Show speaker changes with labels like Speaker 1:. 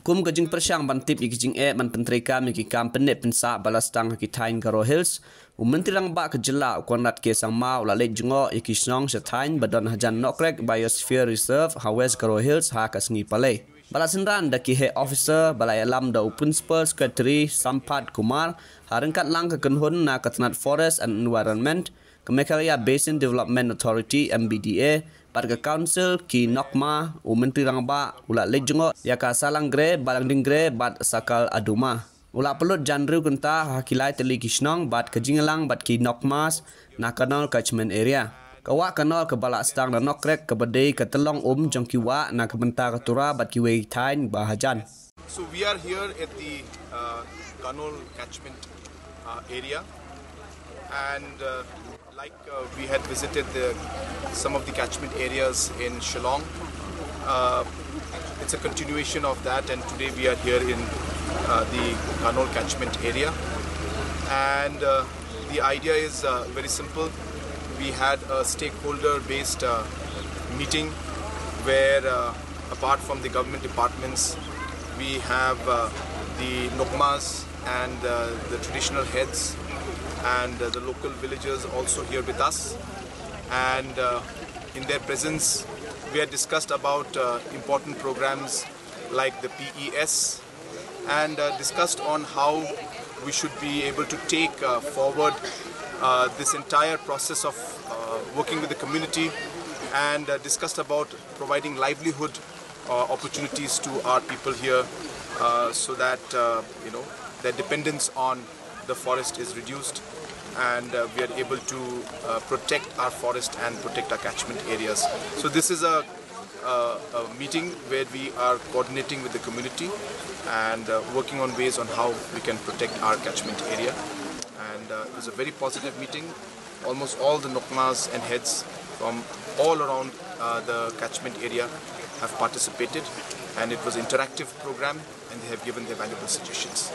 Speaker 1: kum gajing persyang bantip ikijing man penteri kami ki kam penep pensa balastang ki tain Garo Hills menteri rang ba kejela konat ke sang mau la le jungo ikisnong setain badon hajan nokrek biosphere reserve hawes Garo Hills ha kasngi pale balasenran da ki he officer balai alam da principal secretary Sampat Kumar harengkat lang ke kenhun na katnat forest and environment Kemekarya Basin Development Authority MBDA pada council ki Nokma menteri rang ba ula lejongo ya ka salang gre balang dingre bat sakal aduma ula pelut janru kenta hakilai teli kisnong bat kejingelang bat ki Nokmas na kanal catchment area kawa kanal ke balak stang dan nokrek ke bedai ke telong jongkiwa na ke bentar ketura bat ki wei tain bahajan.
Speaker 2: So we are here at the Kanol catchment area and we had visited some of the catchment areas in Shillong. It's a continuation of that, and today we are here in the Kanol catchment area. And the idea is very simple. We had a stakeholder-based meeting where, apart from the government departments, we have the Nokmas and the traditional heads and the local villagers also here with us, and in their presence we had discussed about important programs like the PES and discussed on how we should be able to take forward this entire process of working with the community, and discussed about providing livelihood opportunities to our people here so that their dependence on the forest is reduced, and we are able to protect our forest and protect our catchment areas. So this is a meeting where we are coordinating with the community and working on ways on how we can protect our catchment area. And it was a very positive meeting. Almost all the Nokmas and heads from all around the catchment area have participated, and it was an interactive program, and they have given their valuable suggestions.